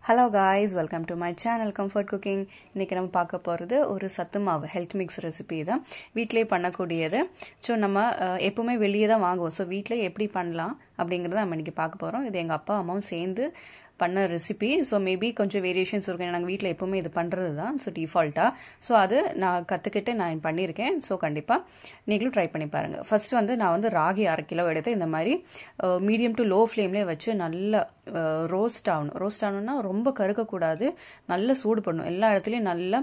Hello guys, welcome to my channel Comfort Cooking. இன்னைக்கு நம்ம பார்க்க போறது ஒரு சத்து மாவு ஹெல்த் மிக்ஸ் ரெசிபி தான். வீட்லயே பண்ணக்கூடியது. சோ நம்ம எப்பவுமே வெளியே தான் வாங்குவோம். சோ வீட்லயே எப்படி பண்ணலாம் அப்படிங்கறத நம்ம இன்னைக்கு பார்க்க போறோம். இது எங்க அப்பா அம்மாவும் சேர்ந்து பண்ண ரெசிபி. ஸோ மேபி கொஞ்சம் வேரியேஷன்ஸ் இருக்கும். நாங்கள் வீட்டில் எப்பவுமே இது பண்ணுறது தான். ஸோ டிஃபால்ட்டாக ஸோ அது நான் கற்றுக்கிட்டு நான் பண்ணியிருக்கேன். ஸோ கண்டிப்பாக நீங்களும் ட்ரை பண்ணி பாருங்கள். ஃபர்ஸ்ட் நான் வந்து ராகி 1/2 கிலோ எடுத்து இந்த மாதிரி மீடியம் டு லோ ஃப்ளேம்லேயே வச்சு நல்லா ரோஸ்ட் ஆகணும்னா ரொம்ப கருக்கக்கூடாது, நல்ல சூடு பண்ணணும். எல்லா இடத்துலையும் நல்லா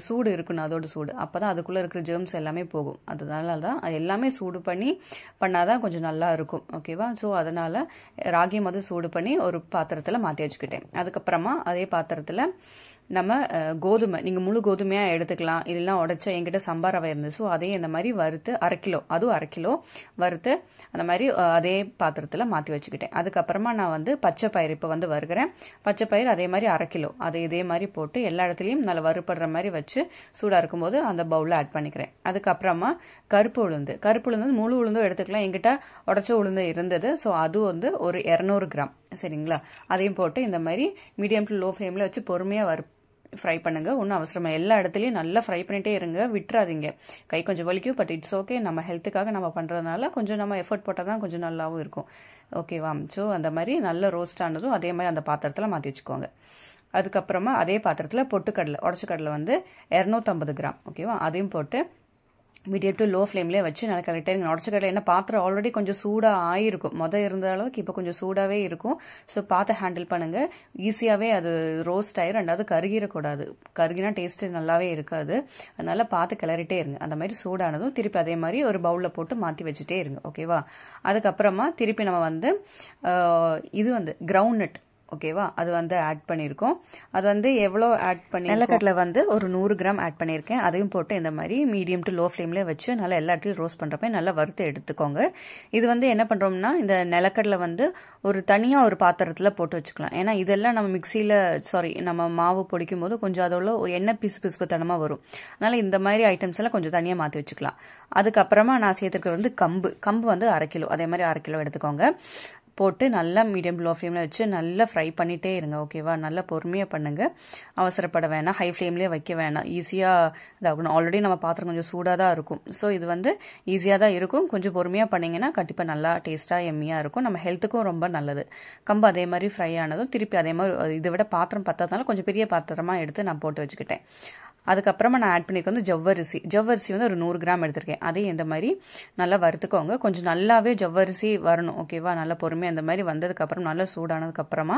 சூடு இருக்கணும், அதோட சூடு. அப்போ தான் அதுக்குள்ளே இருக்கிற ஜெர்ம்ஸ் எல்லாமே போகும். அதனால தான் அது எல்லாமே சூடு பண்ணி பண்ணாதான் கொஞ்சம் நல்லா இருக்கும். ஓகேவா? ஸோ அதனால் ராகி சூடு பண்ணி ஒரு பாத்திரத்தில் மாற்றி வச்சுக்கிட்டேன். அதுக்கப்புறமா அதே பாத்திரத்தில் நம்ம கோதுமை, நீங்கள் முழு கோதுமையாக எடுத்துக்கலாம், இல்லைன்னா உடைச்சா என்கிட்ட சம்பார் ரவை இருந்துச்சு. ஸோ அதையும் இந்த மாதிரி வறுத்து 1/2 கிலோ, அதுவும் 1/2 கிலோ வறுத்து அந்த மாதிரி அதே பாத்திரத்தில் மாற்றி வச்சுக்கிட்டேன். அதுக்கப்புறமா நான் வந்து பச்சை பயிர் இப்போ வறுக்கிறேன். பச்சை பயிர் அதே மாதிரி 1/2 கிலோ அதை இதே மாதிரி போட்டு எல்லா இடத்துலையும் நல்லா வறுப்படுற மாதிரி வச்சு சூடாக இருக்கும்போது அந்த பவுலில் ஆட் பண்ணிக்கிறேன். அதுக்கப்புறமா கருப்பு உளுந்து முழு உளுந்தும் எடுத்துக்கலாம். என்கிட்ட உடச்ச உளுந்து இருந்தது. ஸோ அது ஒரு 200 கிராம், சரிங்களா? அதையும் போட்டு இந்த மாதிரி மீடியம் டு லோ ஃப்ளேமில் வச்சு பொறுமையாக ஃப்ரை பண்ணுங்க. ஒன்றும் அவசரமா எல்லா இடத்துலையும் நல்லா ஃப்ரை பண்ணிட்டே இருங்க, விட்டுறாதீங்க. கை கொஞ்சம் வலிக்கும், பட் இட்ஸ் ஓகே. நம்ம ஹெல்த்துக்காக நம்ம பண்ணுறதுனால கொஞ்சம் நம்ம எஃபர்ட் போட்டால் தான் கொஞ்சம் நல்லாவும் இருக்கும். ஓகேவா? ஸோ அந்த மாதிரி நல்ல ரோஸ்ட் ஆனதும் அதே மாதிரி அந்த பாத்திரத்தில் மாற்றி வச்சுக்கோங்க. அதுக்கப்புறமா அதே பாத்திரத்தில் பொட்டுக்கடலை, உடச்ச கடலை 250 கிராம், ஓகேவா? அதையும் போட்டு மீடியம் டு லோ ஃப்ளேம்லேயே வச்சு நல்லா கரெக்டாக இருங்க. உடச்ச கடலை என்ன பாத்திரம் ஆல்ரெடி கொஞ்சம் சூடாக ஆயிருக்கும், இருந்த அளவுக்கு இப்போ கொஞ்சம் சூடாகவே இருக்கும். ஸோ பார்த்து ஹேண்டில் பண்ணுங்க. ஈஸியாகவே அது ரோஸ்ட் ஆயிரும். ரெண்டாவது கருகிடக்கூடாது, கருகினா டேஸ்ட்டு நல்லாவே இருக்காது. அதனால பார்த்து கிளறிட்டே இருங்க. அந்த மாதிரி சூடானதும் திருப்பி அதே மாதிரி ஒரு பவுலில் போட்டு மாற்றி வச்சுட்டே இருங்க. ஓகேவா? அதுக்கப்புறமா திருப்பி நம்ம இது கிரவுண்ட் நட், ஓகேவா? அது ஆட் பண்ணியிருக்கோம். அது எவ்வளோ ஆட் பண்ணி, நிலக்கடலை ஒரு 100 கிராம் ஆட் பண்ணியிருக்கேன். அதையும் போட்டு இந்த மாதிரி மீடியம் டு லோ ஃப்ளேம்லேயே வச்சு நல்லா எல்லா இடத்துலையும் ரோஸ்ட் பண்ணுறப்ப நல்லா வறுத்து எடுத்துக்கோங்க. இது என்ன பண்ணுறோம்னா, இந்த நிலக்கடலை ஒரு தனியாக ஒரு பாத்திரத்தில் போட்டு வச்சுக்கலாம். ஏன்னா இதெல்லாம் நம்ம மிக்சியில் நம்ம மாவு பொடிக்கும் போது கொஞ்சம் அதோட ஒரு எண்ணெய் பிசு தனமாக வரும். அதனால இந்த மாதிரி ஐட்டம்ஸ் எல்லாம் கொஞ்சம் தனியாக மாற்றி வச்சுக்கலாம். அதுக்கப்புறமா நான் சேர்த்துக்கிறது கம்பு 1/2 கிலோ, அதே மாதிரி 1/2 கிலோ எடுத்துக்கோங்க. போட்டு நல்லா மீடியம் லோ ஃப்ளேமில் வச்சு நல்லா ஃப்ரை பண்ணிட்டே இருங்க. ஓகேவா? நல்லா பொறுமையாக பண்ணுங்க, அவசரப்பட வேணாம், ஹை ஃப்ளேம்லேயே வைக்க வேணாம். ஈஸியாக இதாகணும். ஆல்ரெடி நம்ம பாத்திரம் கொஞ்சம் சூடாக தான் இருக்கும். ஸோ இது ஈஸியாக தான் இருக்கும். கொஞ்சம் பொறுமையாக பண்ணிங்கன்னா கண்டிப்பாக நல்லா டேஸ்ட்டாக எம்மியாக இருக்கும். நம்ம ஹெல்த்துக்கும் ரொம்ப நல்லது. கம்பு அதே மாதிரி ஃப்ரை ஆனதும் திருப்பி அதே மாதிரி இதை விட பாத்திரம் பத்தாதனால கொஞ்சம் பெரிய பாத்திரமாக எடுத்து நான் போட்டு வச்சுக்கிட்டேன். அதுக்கப்புறமா நான் ஆட் பண்ணியிருக்கேன் ஜவ்வரிசி ஒரு 100 கிராம் எடுத்திருக்கேன். அதையும் இந்த மாதிரி நல்லா வறுத்துக்கோங்க. கொஞ்சம் நல்லாவே ஜவ்வரிசி வரணும். ஓகேவா? நல்லா பொறுமையாக அந்த மாதிரி வந்ததுக்கப்புறம் நல்லா சூடானதுக்கப்புறமா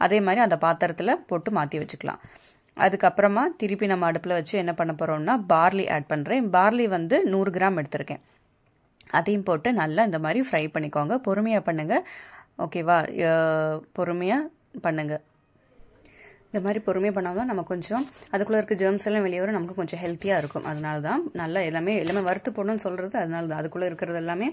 அதே மாதிரி அந்த பாத்திரத்தில் போட்டு மாற்றி வச்சுக்கலாம். அதுக்கப்புறமா திருப்பி நம்ம அடுப்பில் வச்சு என்ன பண்ண போகிறோம்னா பார்லி ஆட் பண்ணுறேன். பார்லி 100 கிராம் எடுத்திருக்கேன். அதையும் போட்டு நல்லா இந்த மாதிரி ஃப்ரை பண்ணிக்கோங்க. பொறுமையாக பண்ணுங்க. ஓகேவா? பொறுமையாக பண்ணுங்க. இந்த மாதிரி பொறுமையாக பண்ணாமல் நம்ம கொஞ்சம் அதுக்குள்ளே இருக்க ஜெர்ம்ஸ் எல்லாம் வெளியே வரும், நமக்கு கொஞ்சம் ஹெல்த்தியாக இருக்கும். அதனால தான் நல்லா எல்லாமே வறுத்து போடணும்னு சொல்கிறது. அதனால தான் அதுக்குள்ளே இருக்கிறது எல்லாமே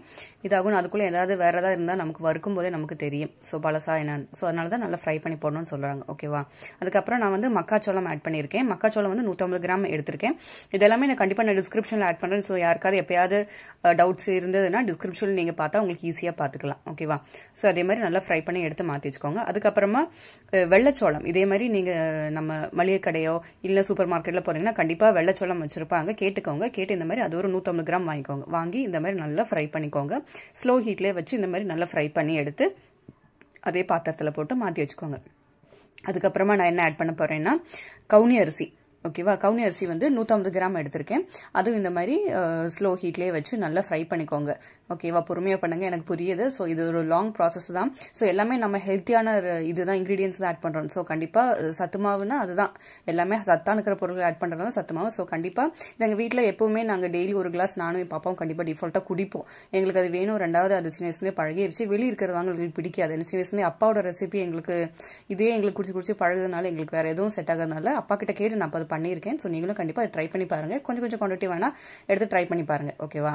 இதாகும். அதுக்குள்ளே வேறு ஏதாவது இருந்தால் நமக்கு வறுக்கும் போதே நமக்கு தெரியும். ஸோ பழசா என்னன்னு. ஸோ அதனால தான் நல்லா ஃப்ரை பண்ணி போடணும்னு சொல்கிறாங்க. ஓகேவா? அதுக்கப்புறம் நான் மக்காச்சோளம் ஆட் பண்ணியிருக்கேன். மக்காச்சோளம் 150 கிராம் எடுத்திருக்கேன். இதெல்லாமே நான் கண்டிப்பாக நான் டிஸ்கிரிப்ஷனில் ஆட் பண்ணுறேன். ஸோ யாருக்காவது எப்பயாவது டவுட்ஸ் இருந்ததுன்னா டிஸ்கிரிப்ஷனில் நீங்கள் பார்த்தா உங்களுக்கு ஈஸியாக பார்த்துக்கலாம். ஓகேவா? ஸோ அதே மாதிரி நல்லா ஃப்ரை பண்ணி எடுத்து மாற்றி வச்சுக்கோங்க. அதுக்கப்புறமா வெள்ளைச்சோளம், இதே மாதிரி நம்ம மளிகை கடையோ இல்ல சூப்பர் மார்க்கெட்ல போறீங்கன்னா கண்டிப்பா வெள்ளைச்சோளம் வச்சிருப்பாங்க, கேட்டுக்கோங்க. கேட்டு இந்த மாதிரி அது ஒரு 150 கிராம் வாங்கிக்கோங்க. வாங்கி இந்த மாதிரி நல்லா ஃப்ரை பண்ணிக்கோங்க. ஸ்லோ ஹீட்லயே வச்சு இந்த மாதிரி நல்லா ஃப்ரை பண்ணி எடுத்து அதே பாத்திரத்துல போட்டு மாத்தி வச்சுக்கோங்க. அதுக்கப்புறமா நான் என்ன ஆட் பண்ண போறேன்னா கவுனி அரிசி. ஓகேவா? கவுனி அரிசி 150 கிராம் எடுத்திருக்கேன். அதுவும் இந்த மாதிரி ஸ்லோ ஹீட்லேயே வச்சு நல்லா ஃப்ரை பண்ணிக்கோங்க. ஓகேவா? பொறுமையாக பண்ணுங்க. எனக்கு புரியுது. ஸோ இது ஒரு லாங் ப்ராசஸ் தான். ஸோ எல்லாமே நம்ம ஹெல்த்தியான இதுதான் இன்க்ரீடியன்ஸ் தான் ஆட் பண்ணுறோம். ஸோ கண்டிப்பாக சத்து மாவுனா அதுதான், எல்லாமே சத்தான இருக்கிற பொருட்கள் ஆட் பண்ணுறதுனால சத்து மாவு. ஸோ கண்டிப்பாக எங்கள் வீட்டில் எப்பவுமே நாங்கள் டெய்லி ஒரு கிளாஸ் நானும் என் பாப்பாவும் கண்டிப்பாக டிஃபால்ட்டாக குடிப்போம். எங்களுக்கு அது வேணும். ரெண்டாவது அது சின்ன வயசுலேயே பழகிடுச்சு. வெளியே இருக்கிறவங்க எங்களுக்கு பிடிக்காது. சின்ன வயசுலேயே அப்பாவோட ரெசிபி எங்களுக்கு எங்களுக்கு குடிச்சு பழகுறதுனால எங்களுக்கு வேற எதுவும் செட் ஆகிறதுனால அப்பா கிட்ட கேட்டு நான் அது பண்ணியிருக்கேன். ஸோ நீங்களும் கண்டிப்பாக ட்ரை பண்ணி பாருங்க. கொஞ்சம் குவான்டிட்டி வேணா எடுத்து ட்ரை பண்ணி பாருங்க. ஓகேவா?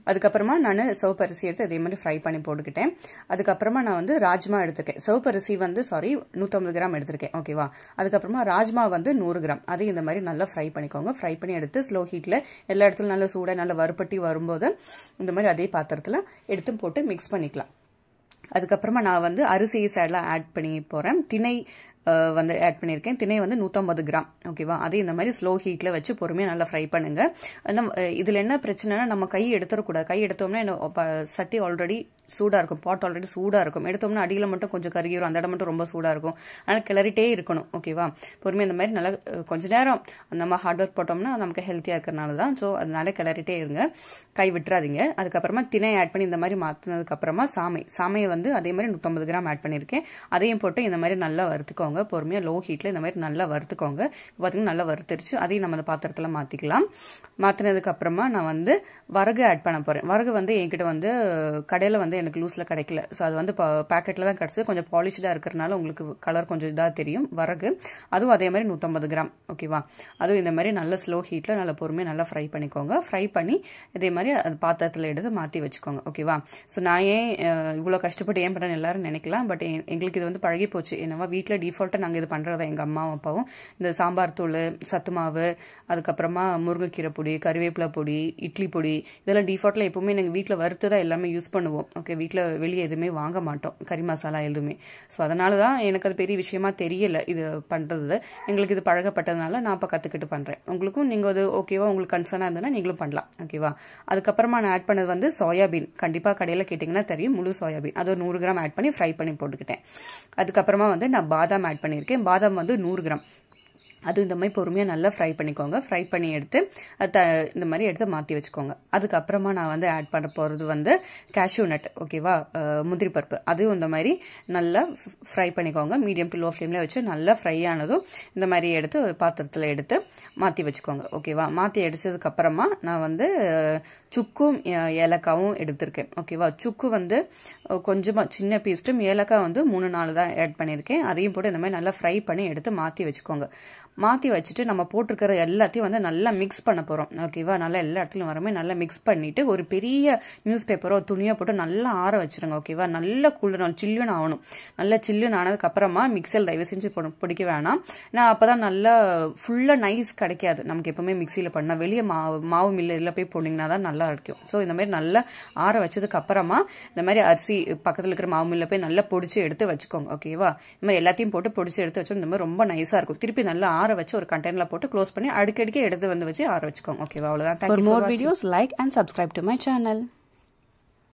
அதுக்கப்புறமா நான் சிவப்பரிசி எடுத்து அதே மாதிரி ஃப்ரை பண்ணி போட்டுக்கிட்டேன். அதுக்கப்புறமா நான் ராஜ்மா எடுத்திருக்கேன். சிவப்பரிசி 150 கிராம் எடுத்திருக்கேன். ஓகேவா? அதுக்கப்புறமா ராஜ்மா 100 கிராம். அதையும் இந்த மாதிரி நல்லா ஃப்ரை பண்ணிக்கோங்க. ஃப்ரை பண்ணி எடுத்து ஸ்லோ ஹீட்ல எல்லா இடத்துலையும் நல்லா சூடாக நல்லா வறுப்பட்டி வரும்போது இந்த மாதிரி அதே பாத்திரத்தில் எடுத்து போட்டு மிக்ஸ் பண்ணிக்கலாம். அதுக்கப்புறமா நான் அரிசி சைட்லாம் ஆட் பண்ணி போறேன். திணை வந்து ஆட் பண்ணியிருக்கேன். திணை வந்து 150 கிராம். ஓகேவா, அதே இந்த மாதிரி ஸ்லோ ஹீட்ல வச்சு பொறுமையாக நல்லா ஃப்ரை பண்ணுங்க. இதுல என்ன பிரச்சனைனா நம்ம கை எடுத்துடக்கூடாது. கை எடுத்தோம்னா சட்டி ஆல்ரெடி சூடா இருக்கும், பாட் ஆல்ரெடி சூடா இருக்கும். எடுத்தோம்னா அடியில மட்டும் கொஞ்சம் கருகிரும், அந்த இடம் மட்டும் ரொம்ப சூடா இருக்கும். அதனால கிளறிட்டே இருக்கணும். ஓகேவா, பொறுமையாக இந்த மாதிரி நல்லா கொஞ்ச நேரம் நம்ம ஹார்ட் ஒர்க் போட்டோம்னா நமக்கு ஹெல்த்தியா இருக்கிறனால தான். ஸோ அதனால கிளறிட்டே இருங்க, கை விட்டுறாதீங்க. அதுக்கப்புறமா திணை ஆட் பண்ணி இந்த மாதிரி மாற்றினதுக்கு அப்புறமா சாமையை வந்து அதே மாதிரி 150 கிராம் ஆட் பண்ணியிருக்கேன். அதையும் போட்டு இந்த மாதிரி நல்லா வறுத்துக்கோங்க. பொறுமையாக லோ ஹீட்ல இந்த மாதிரி நல்லா வறுத்துக்கோங்க. பார்த்தீங்கன்னா நல்லா வறுத்துருச்சு. அதையும் நம்ம அந்த பாத்திரத்தில் மாற்றிக்கலாம். மாற்றினதுக்கு அப்புறமா நான் வந்து வரகு ஆட் பண்ண போறேன். வரகு வந்து என்கிட்ட வந்து கடையில் வந்து எனக்கு லூஸ்ல கிடைக்கல. ஸோ அது வந்து பேக்கெட்ல தான் கிடைச்சது. கொஞ்சம் பாலிஷ்டா இருக்கிறதுனால உங்களுக்கு கலர் கொஞ்சம் இதாக தெரியும். வரகு அதுவும் அதே மாதிரி 150 கிராம். ஓகேவா, அதுவும் இந்த மாதிரி நல்ல ஸ்லோ ஹீட்ல நல்ல பொறுமையாக நல்லா ஃப்ரை பண்ணிக்கோங்க. ஃப்ரை பண்ணி இதே மாதிரி அது பாத்திரத்தில் எடுத்து மாற்றி வச்சுக்கோங்க. ஓகேவா, ஸோ நான் ஏன் இவ்வளோ கஷ்டப்பட்டு ஏன் பண்ணுறேன்னு எல்லாரும் நினைக்கலாம். பட் எங்களுக்கு இது வந்து பழகி போச்சு. என்னவா வீட்டில் டிஃபால்ட்டாக நாங்கள் இது பண்ணுறதா எங்கள் அம்மாவும் அப்பாவும். இந்த சாம்பார் தூள், சத்து மாவு, அதுக்கப்புறமா முருங்கைக்கீரை பொடி, கறிவேப்பிலை பொடி, இட்லி பொடி, இதெல்லாம் டிஃபால்ட்டில் எப்பவுமே எங்கள் வீட்டில் வறுத்து தான் எல்லாமே யூஸ் பண்ணுவோம். ஓகே, வீட்டில் வெளியே எதுவுமே வாங்க மாட்டோம், கறி மசாலா எதுவுமே. ஸோ அதனால தான் எனக்கு அது பெரிய விஷயமா தெரியல இது பண்ணுறது. எங்களுக்கு இது பழகப்பட்டதுனால நான் இப்போ கற்றுக்கிட்டு பண்ணுறேன். உங்களுக்கும் நீங்கள் அது ஓகேவா, உங்களுக்கு கன்சர்னாக இருந்ததுன்னா நீங்களும் பண்ணலாம். ஓகேவா, அதுக்கப்புறமா நான் ஆட் பண்ணது வந்து சோயாபீன். கண்டிப்பாக கடையில் கேட்டிங்கன்னா தெரியும், முழு சோயாபீன். அது ஒரு 100 கிராம் ஆட் பண்ணி ஃப்ரை பண்ணி போட்டுக்கிட்டேன். அதுக்கப்புறமா வந்து நான் பாதாம் ஆட் பண்ணியிருக்கேன். பாதாம் வந்து 100 கிராம். அது இந்த மாதிரி பொறுமையாக நல்லா ஃப்ரை பண்ணிக்கோங்க. ஃப்ரை பண்ணி எடுத்து இந்த மாதிரி எடுத்து மாற்றி வச்சுக்கோங்க. அதுக்கப்புறமா நான் வந்து ஆட் பண்ண போகிறது வந்து கேஷ்யூ நட். ஓகேவா, முந்திரி பருப்பு. அதுவும் இந்த மாதிரி நல்லா ஃப்ரை பண்ணிக்கோங்க. மீடியம் டு லோ ஃப்ளேமில் வச்சு நல்லா ஃப்ரை ஆனதும் இந்த மாதிரி எடுத்து ஒரு பாத்திரத்தில் எடுத்து மாற்றி வச்சுக்கோங்க. ஓகேவா, மாற்றி அடித்ததுக்கப்புறமா நான் வந்து சுக்கும் ஏலக்காவும் எடுத்திருக்கேன். ஓகேவா, சுக்கு வந்து கொஞ்சமாக சின்ன பீஸ்ட்டும், ஏலக்காய் வந்து 3-4 தான் ஆட் பண்ணியிருக்கேன். அதையும் போட்டு இந்த மாதிரி நல்லா ஃப்ரை பண்ணி எடுத்து மாற்றி வச்சுக்கோங்க. மாற்றி வச்சுட்டு நம்ம போட்டிருக்கிற எல்லாத்தையும் வந்து நல்லா மிக்ஸ் பண்ண போகிறோம். ஓகேவா, நல்லா எல்லா இடத்துலையும் வரமே நல்லா மிக்ஸ் பண்ணிட்டு ஒரு பெரிய நியூஸ் பேப்பரோ துணியோ போட்டு நல்லா ஆற வச்சிருங்க. ஓகேவா, நல்லா சில்லுன்னு ஆகணும். நல்லா சில்லுன்னு ஆனதுக்கு அப்புறமா மிக்சியில் தயவு செஞ்சு பிடிக்க வேணாம். ஏன்னா அப்போதான் நல்லா ஃபுல்லாக நைஸ் கிடைக்காது நமக்கு. எப்பவுமே மிக்சியில் பண்ணால் வெளியே மாவு மில்லு இதில் போய் போனீங்கன்னா தான் நல்லா இருக்கும். ஸோ இந்த மாதிரி நல்லா ஆற வச்சதுக்கு அப்புறமா இந்த மாதிரி அரிசி பக்கத்தில் இருக்கிற மாவு மில்ல போய் நல்லா பொடிச்சு எடுத்து வச்சுக்கோங்க. ஓகேவா, இந்த மாதிரி எல்லாத்தையும் போட்டு பொடிச்சு எடுத்து வச்சோம். இந்த மாதிரி ரொம்ப நைஸாக இருக்கும். திருப்பி நல்லா ஆற வச்சு ஒரு கண்டெய்னர்ல போட்டு க்ளோஸ் பண்ணி அடிக்கடிக்கு எடுத்து வந்து வச்சு ஆற வச்சுக்கோங்க. ஓகேவா, அவ்வளவுதான். Thank you for more videos. Like and subscribe to my channel.